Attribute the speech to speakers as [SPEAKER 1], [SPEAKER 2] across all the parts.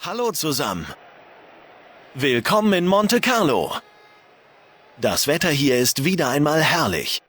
[SPEAKER 1] Hallo zusammen. Willkommen in Monte Carlo. Das Wetter hier ist wieder einmal herrlich.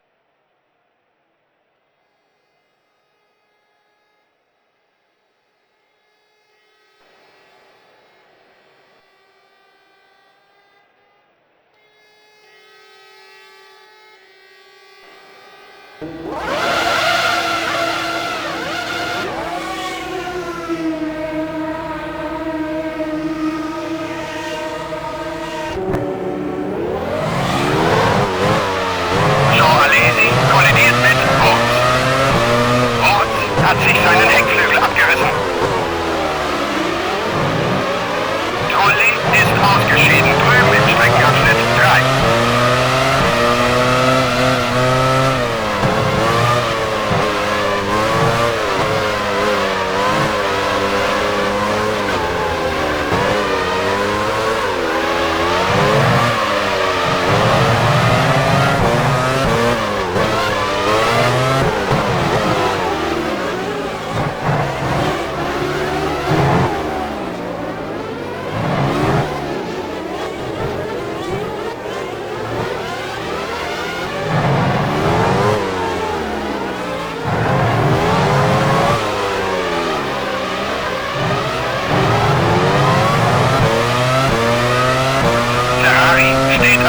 [SPEAKER 2] Hat sich seinen Heckflügel abgerissen. Trulli ist ausgeschieden, drüben im Streckenabschnitt 3.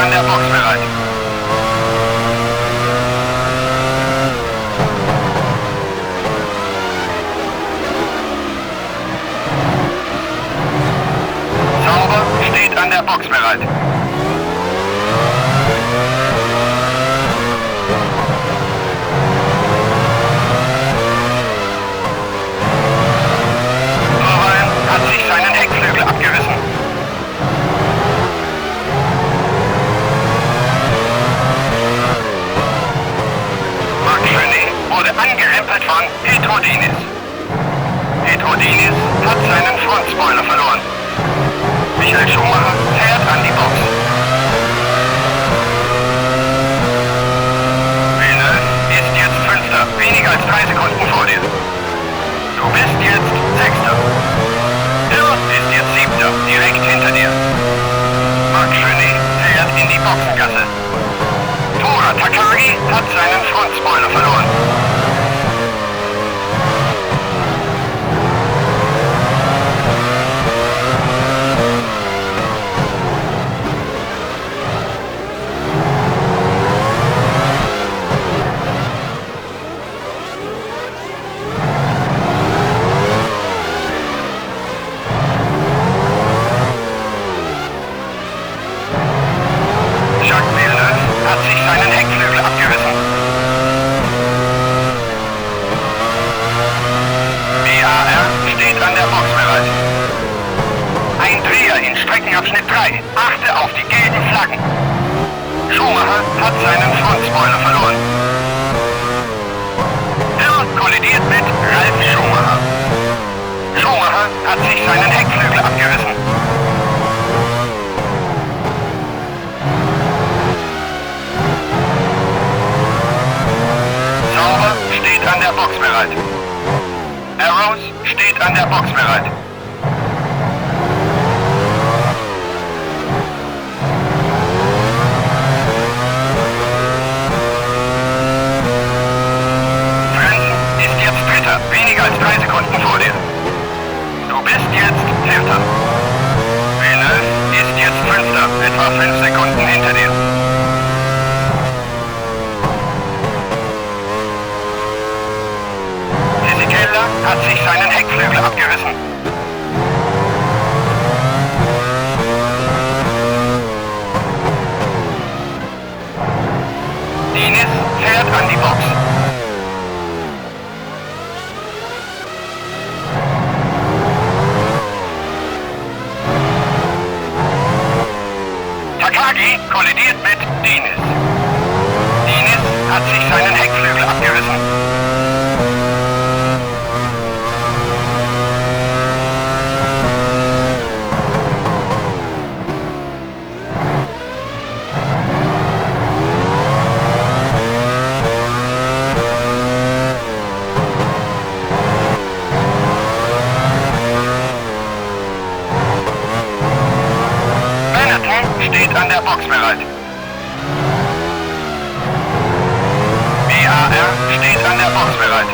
[SPEAKER 2] An der Box bereit. Sauber steht an der Box bereit. Irvine hat sich seinen Heckflügel abgerissen. Wurde angerempelt von Petrodinis. Petrodinis hat seinen Frontspoiler verloren. Michael Schumacher fährt an die Box. Villeneuve ist jetzt Fünfter, weniger als 3 Sekunden vor dir. Du bist jetzt Sechster. Hill ist jetzt Siebter, direkt hinter dir. Marc Gené fährt in die Boxengasse. Tora Takagi hat seinen Frontspoiler verloren. Hat sich seinen Heckflügel abgerissen. BAR steht an der Box bereit. Ein Dreher in Streckenabschnitt 3. Achte auf die gelben Flaggen. Schumacher hat seinen Frontspoiler verloren. Hill kollidiert mit Ralf Schumacher. Schumacher hat sich seinen Heckflügel abgerissen. Steht an der Box bereit. Arrows steht an der Box bereit. Frenzen ist jetzt Dritter, weniger als 3 Sekunden vor dir. Du bist jetzt Vierter. Villeneuve ist jetzt Fünfter, etwa 5 Sekunden hinter dir. Hat sich seinen Heckflügel abgerissen. Diniz fährt an die Box. Takagi kollidiert mit Diniz. Diniz hat sich seinen Heckflügel abgerissen. steht an der Box bereit. BAR steht an der Box bereit.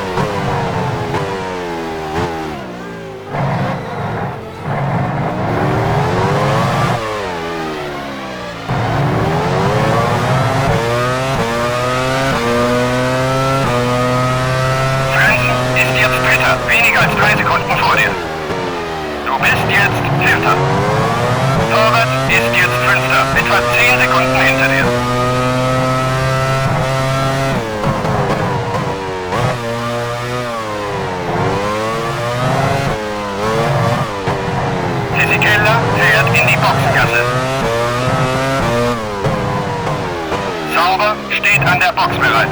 [SPEAKER 2] Weniger als 3 Sekunden vor dir. Du bist jetzt Vierter. Torwart ist jetzt Fünfter, etwa 10 Sekunden hinter dir. Fisichella fährt in die Boxengasse. Sauber steht an der Box bereit.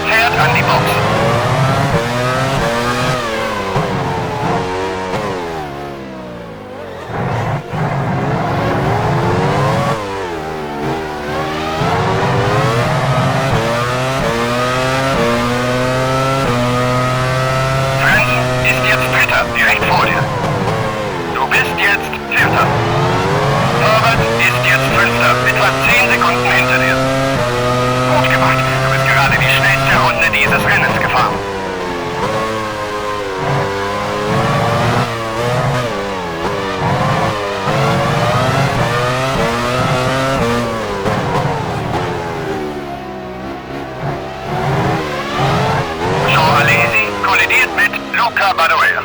[SPEAKER 2] Fährt an die Box. Frenzen ist jetzt Dritter, direkt vor dir. Du bist jetzt Vierter. Torwart ist jetzt Fünfter, etwa 10 Sekunden hinter dir. Gut gemacht. Du bist gerade die schnellste Runde dieses Rennens gefahren. Jean Alesi kollidiert mit Luca Badoer.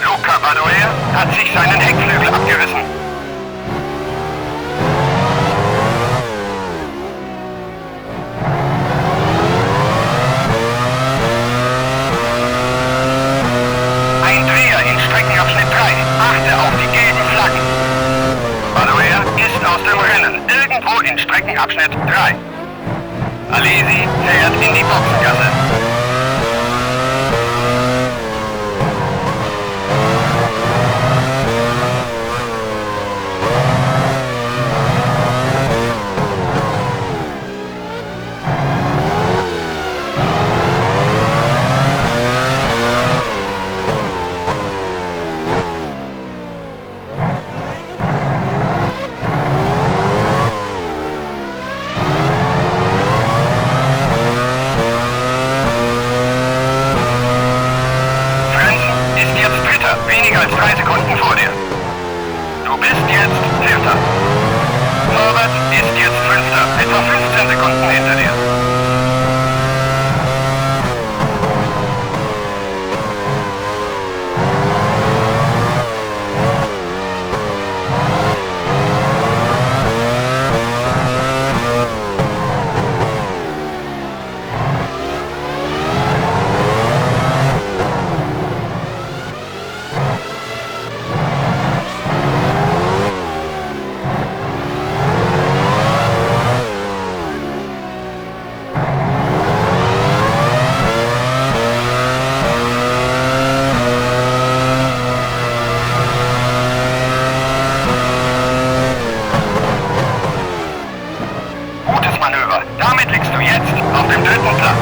[SPEAKER 2] Luca Badoer hat sich seinen Heckflügel abgerissen. Streckenabschnitt 3. Achte auf die gelben Flaggen. Badoer ist aus dem Rennen. Irgendwo in Streckenabschnitt 3. Alesi fährt in die Boxengasse. Weniger als 3 Sekunden vor dir. Du bist jetzt Vierter. Torwart ist jetzt Fünfter, etwa 15 Sekunden hinter dir. Damit liegst du jetzt auf dem 3. Platz.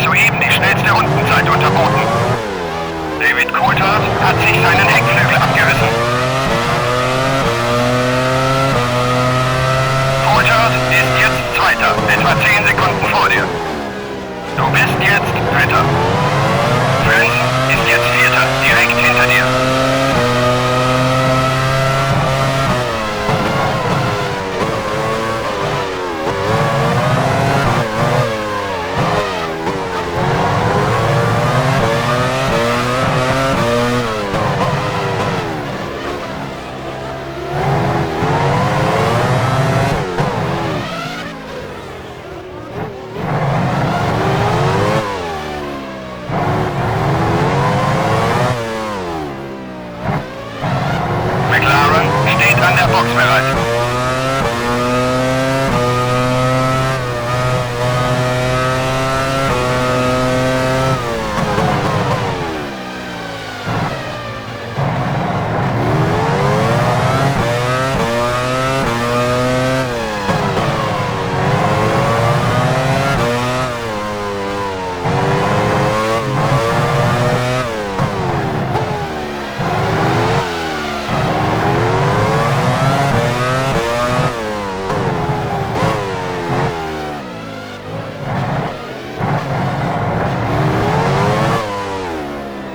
[SPEAKER 2] soeben die schnellste Rundenzeit unterboten. David Coulthard hat sich seinen Heckflügel abgerissen. Coulthard ist jetzt Zweiter, etwa 10 Sekunden vor dir. Du bist jetzt Dritter. Frentzen ist jetzt Vierter, direkt hinter dir. McLaren steht an der Box bereit.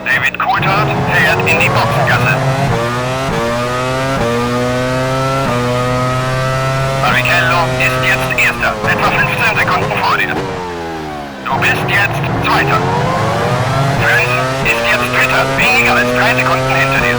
[SPEAKER 2] David Coulthard fährt in die Boxengasse. Barrichello ist jetzt Erster, etwa 15 Sekunden vor dir. Du bist jetzt Zweiter. Frentzen ist jetzt Dritter, weniger als 3 Sekunden hinter dir.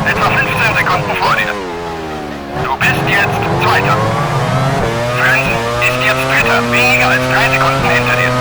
[SPEAKER 2] Etwa 15 Sekunden vor dir. Du bist jetzt Zweiter. Frentzen ist jetzt Dritter, weniger als 3 Sekunden hinter dir.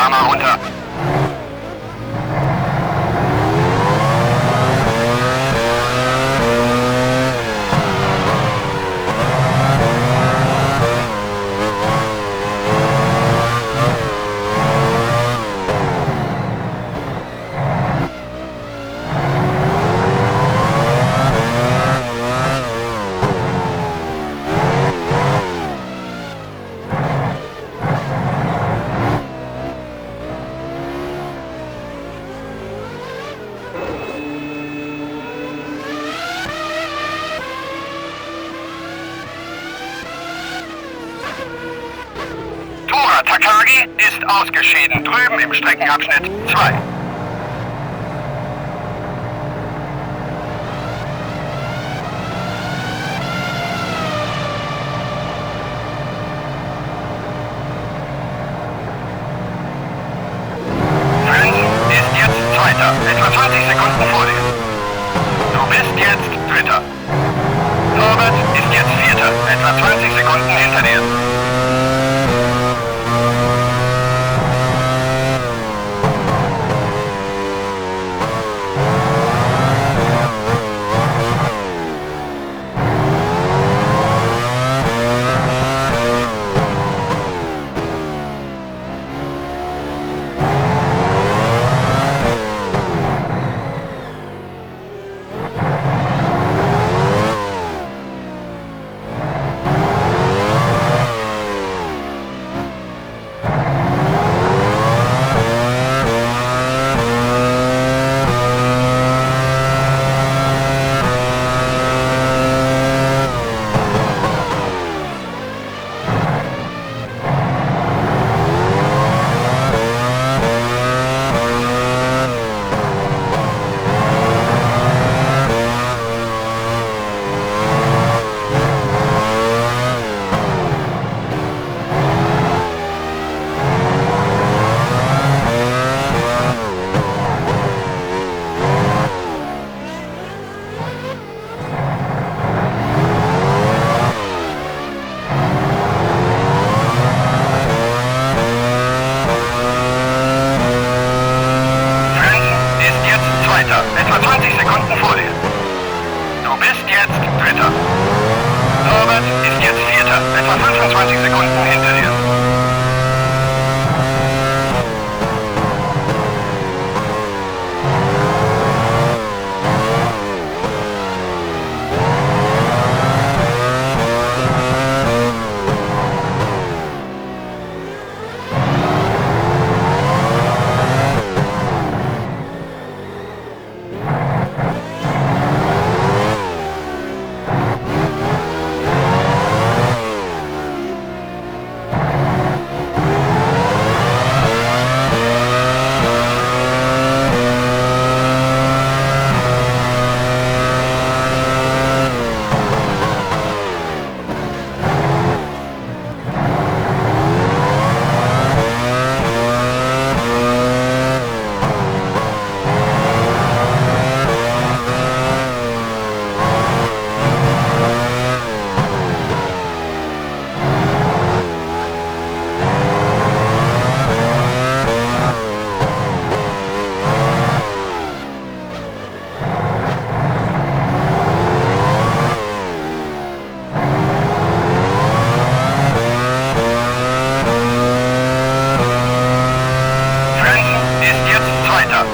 [SPEAKER 2] Lama runter. Takagi ist ausgeschieden, drüben im Streckenabschnitt 2. Frenzen ist jetzt Zweiter, etwa 20 Sekunden vor dir. Du bist jetzt Dritter. Norbert ist jetzt Vierter, etwa 20 Sekunden hinter dir. Etwa 20 Sekunden vor dir. Du bist jetzt Dritter. Norbert ist jetzt Vierter, etwa 25 Sekunden hinter dir.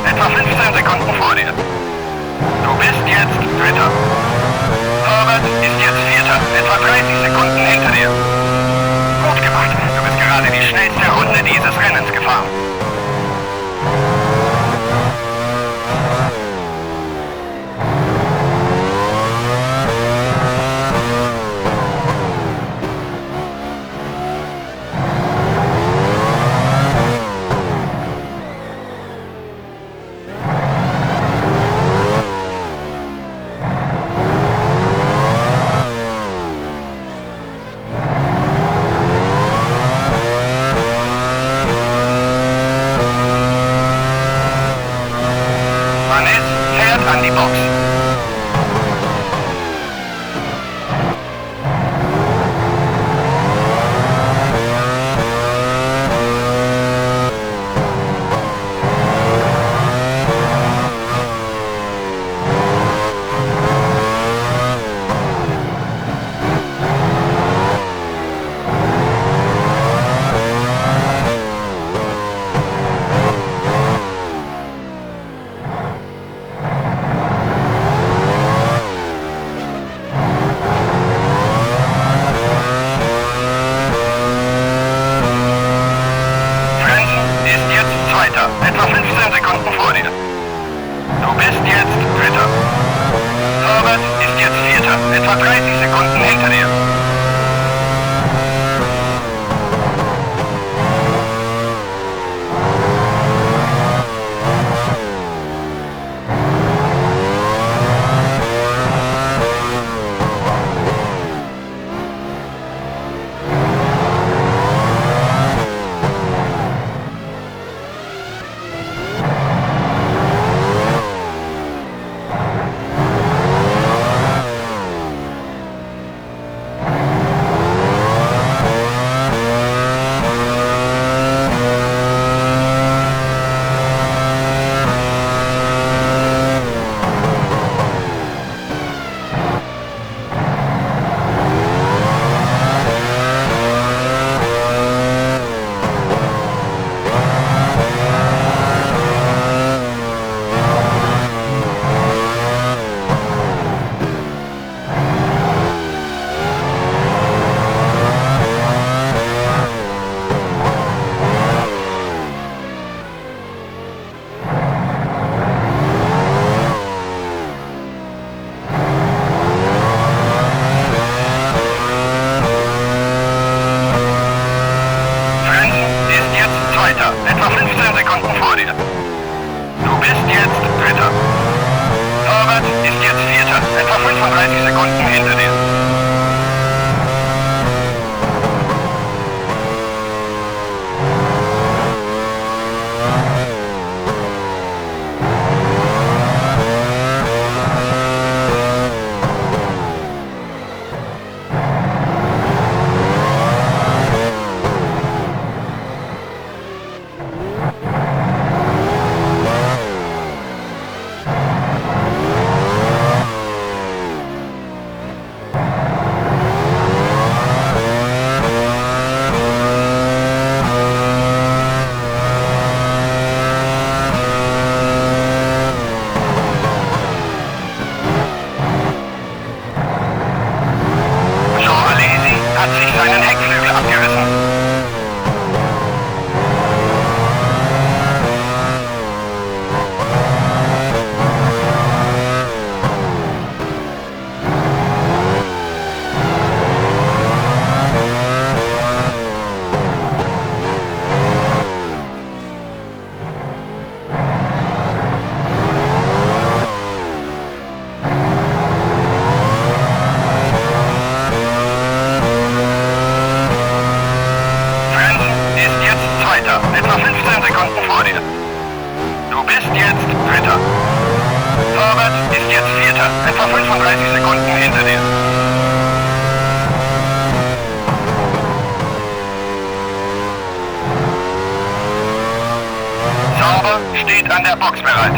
[SPEAKER 2] Etwa 15 Sekunden vor dir. Du bist jetzt Dritter. Norbert ist jetzt Vierter, etwa 30 Sekunden hinter dir. Gut gemacht, du bist gerade die schnellste Runde dieses Rennens gefahren. dir. Du bist jetzt Dritter. Herbert ist jetzt Vierter, etwa 30 Sekunden hinter dir. Etwa 15 Sekunden vor dir. Du bist jetzt Dritter. Herbert ist jetzt Vierter, etwa 35 Sekunden hinter dir. Hat sich seinen Heckflügel abgerissen. Etwa 15 Sekunden vor dir. Du bist jetzt Dritter. Herbert ist jetzt Vierter, etwa 35 Sekunden hinter dir. Sauber steht an der Box bereit.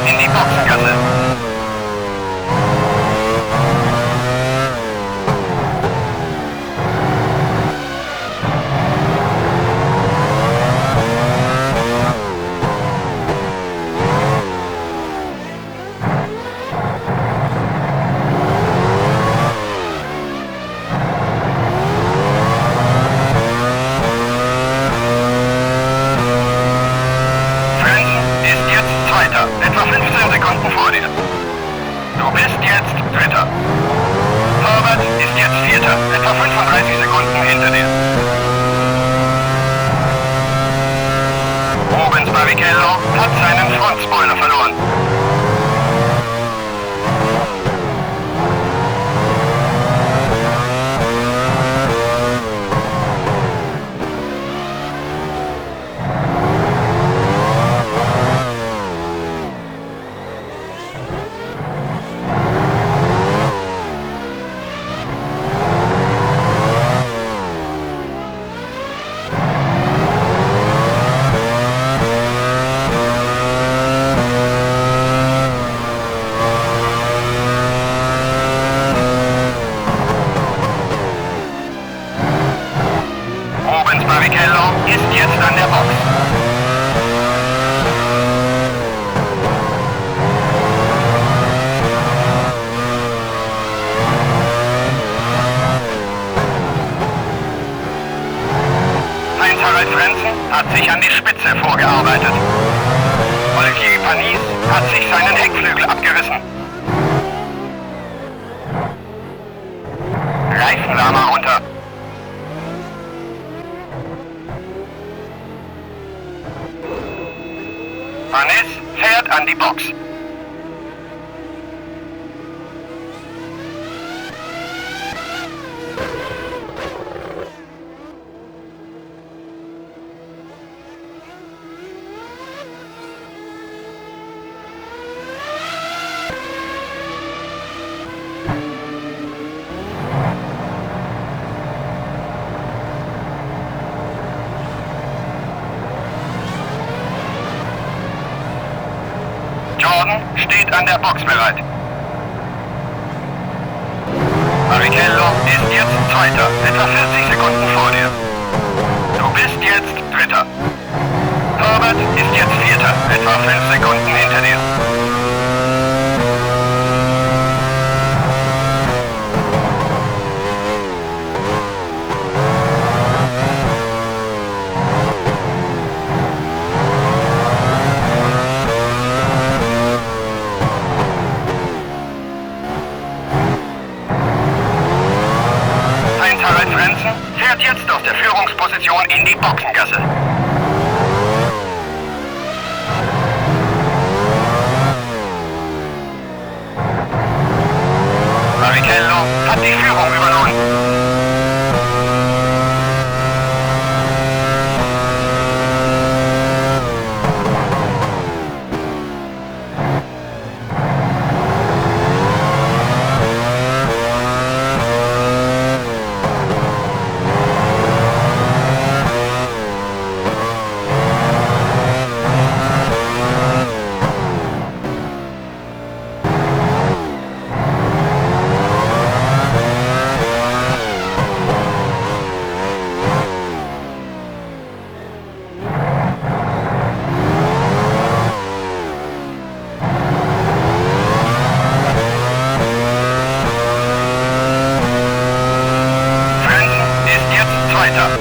[SPEAKER 2] In die Boxengasse. Etwa 15 Sekunden vor dir. Du bist jetzt Dritter. Herbert ist jetzt Vierter, etwa 35 Sekunden hinter dir. Rubens Barrichello hat seinen Frontspoiler verloren. an die Spitze vorgearbeitet. Valkyrie Panis hat sich seinen Heckflügel abgerissen. Reifenwärmer runter. Panis fährt an die Box. Jordan steht an der Box bereit. Barrichello ist jetzt Zweiter, etwa 40 Sekunden vor dir. Du bist jetzt Dritter. Herbert ist jetzt Vierter, etwa 5 Sekunden hinter dir. Harald Frenzen fährt jetzt aus der Führungsposition in die Boxengasse. Barrichello hat die Führung übernommen.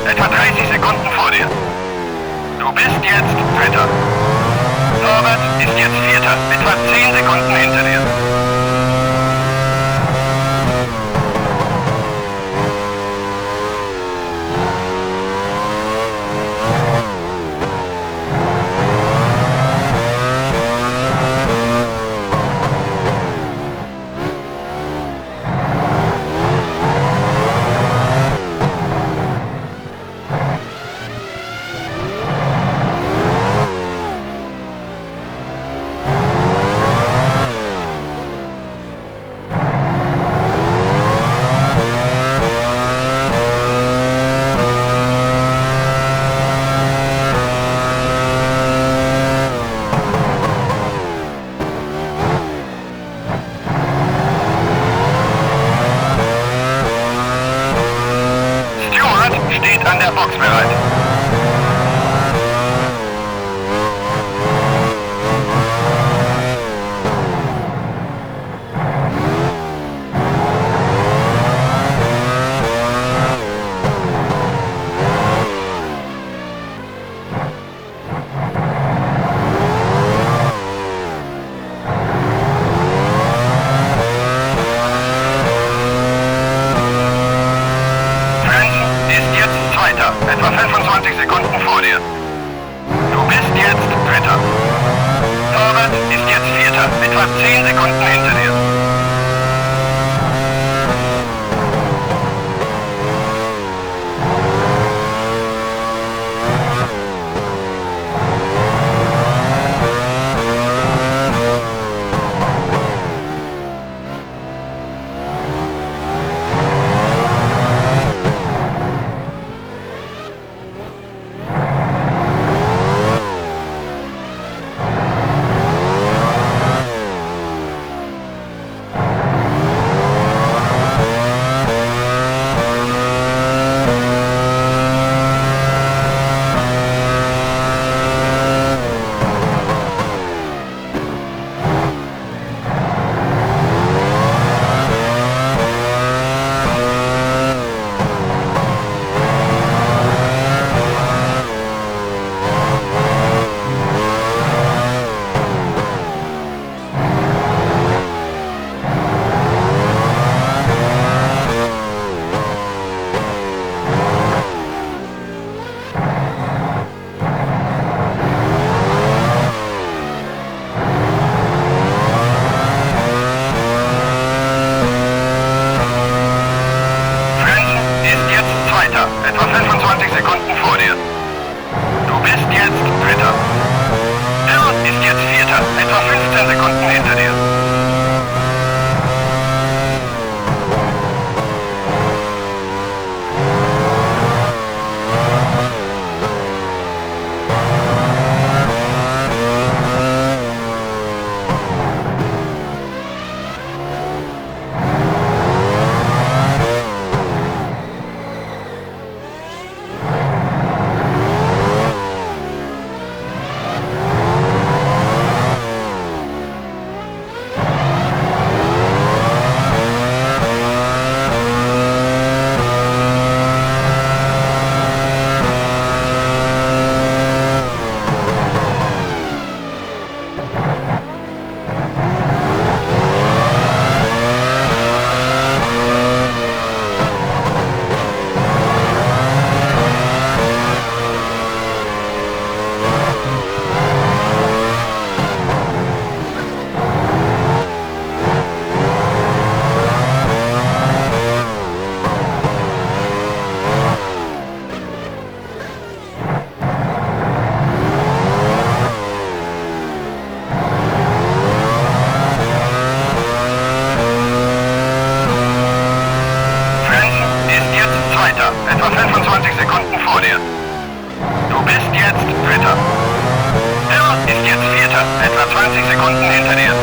[SPEAKER 2] Etwa 30 Sekunden vor dir. Du bist jetzt Dritter. Herbert ist jetzt Vierter, etwa 10 Sekunden hinter dir. Steht an der Box bereit. Etwa 25 Sekunden vor dir. Du bist jetzt Dritter. Herbert ist jetzt Vierter, etwa 10 Sekunden hinter dir. 20 Sekunden hinter dir.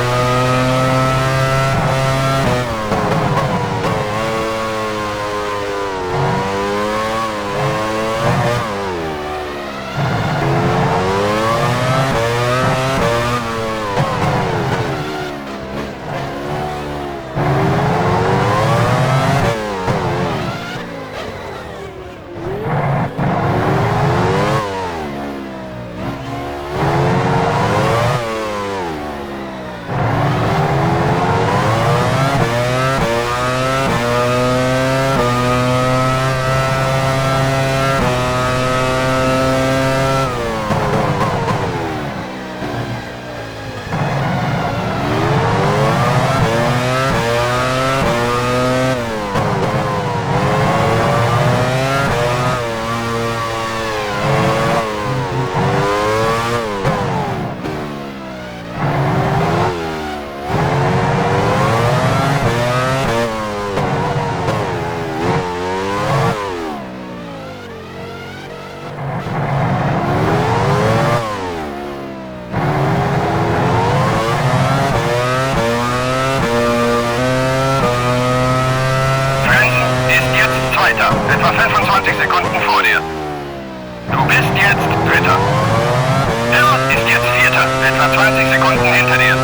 [SPEAKER 2] Etwa 25 Sekunden vor dir. Du bist jetzt Dritter. Hill ist jetzt Vierter, etwa 20 Sekunden hinter dir.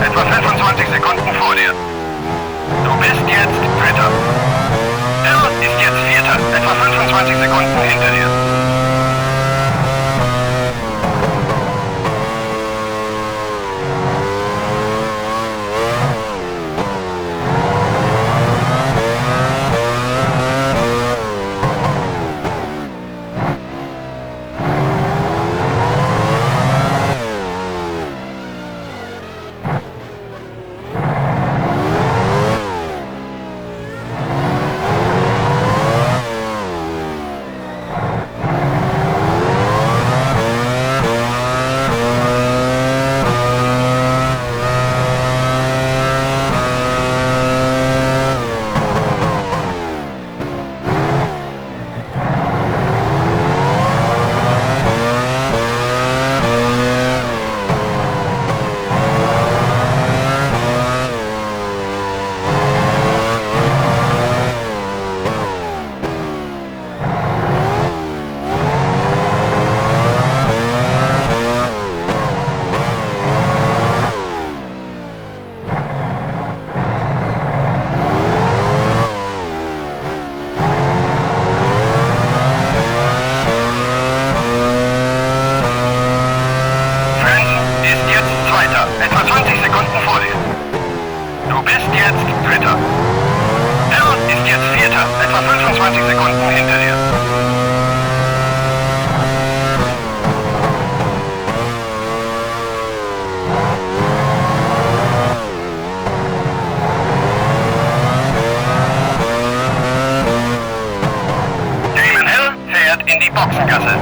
[SPEAKER 2] Etwa 25 Sekunden vor dir. Du bist jetzt Dritter. Hill ist jetzt Vierter, etwa 25 Sekunden hinter dir. Etwa 20 Sekunden vor dir. Du bist jetzt Dritter. Hill ist jetzt Vierter, etwa 25 Sekunden hinter dir. Damon Hill fährt in die Boxengasse.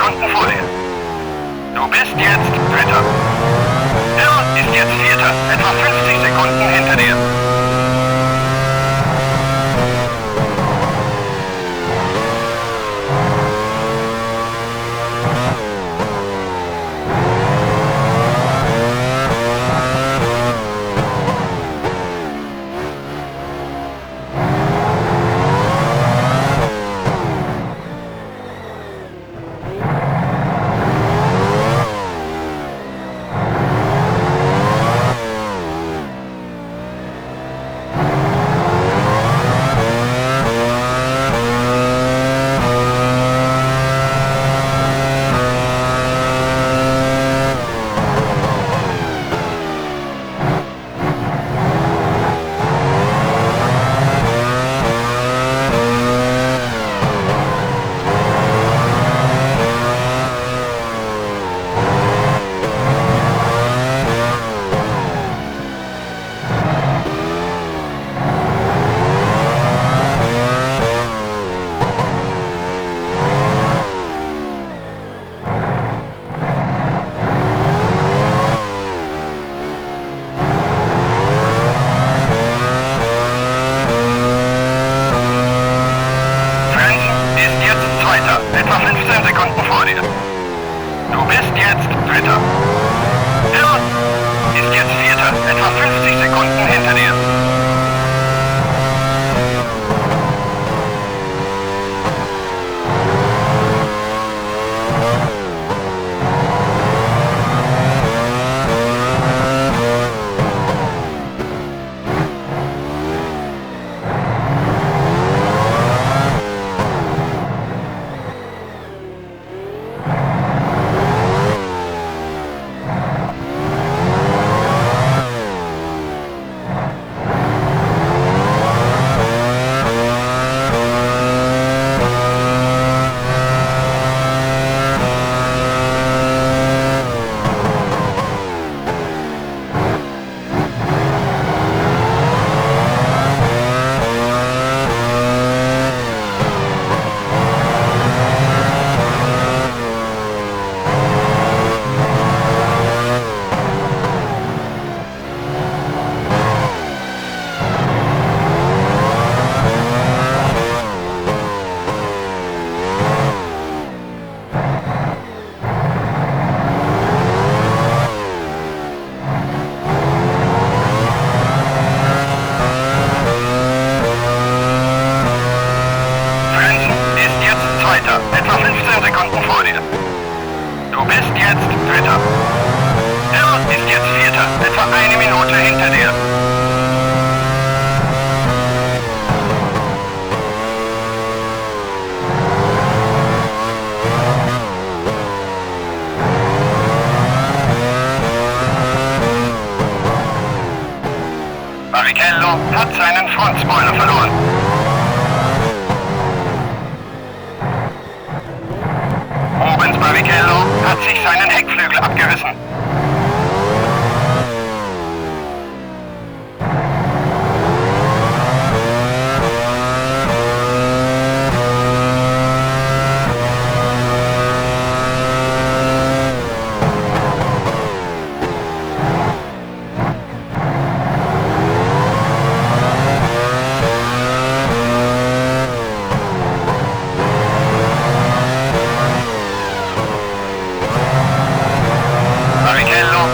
[SPEAKER 2] Sekunden vor dir. Du bist jetzt Dritter. Er ist jetzt Vierter, etwa 50 Sekunden hinter dir. Etwa 15 Sekunden vor dir. Du bist jetzt Dritter. Er ist jetzt Vierter, etwa 50 Sekunden hinter dir. Etwa 15 Sekunden vor dir. Du bist jetzt Dritter. Er ist jetzt Vierter, etwa 1 Minute hinter dir. Barrichello hat seinen Frontspoiler verloren. Rubens Barrichello hat sich seinen Heckflügel abgerissen.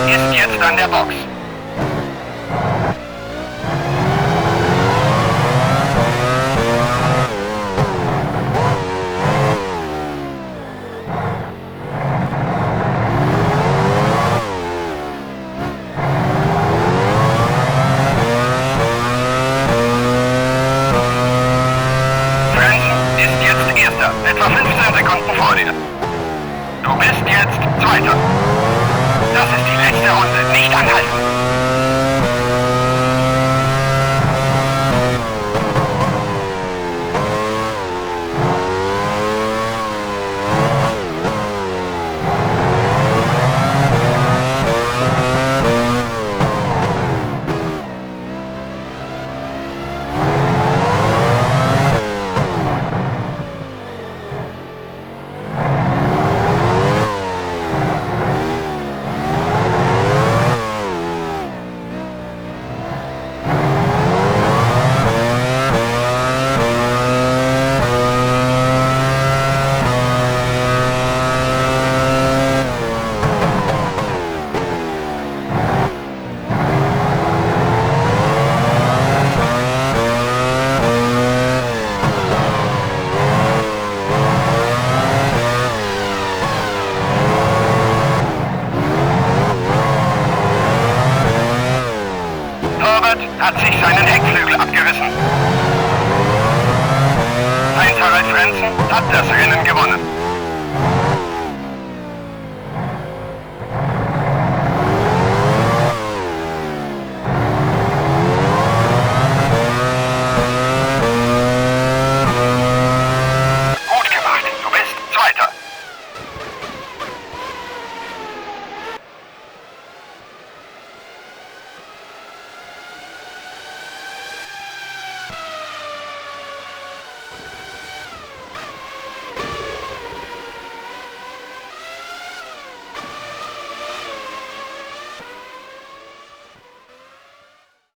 [SPEAKER 2] Ist jetzt an der Box. Frenzen ist jetzt Erster, etwa 15 Sekunden vor dir. Du bist jetzt Zweiter. Das ist die letzte Runde. Nicht anhalten. Frontflügel abgerissen. Heinz Harald Frenzen hat das Rennen gewonnen.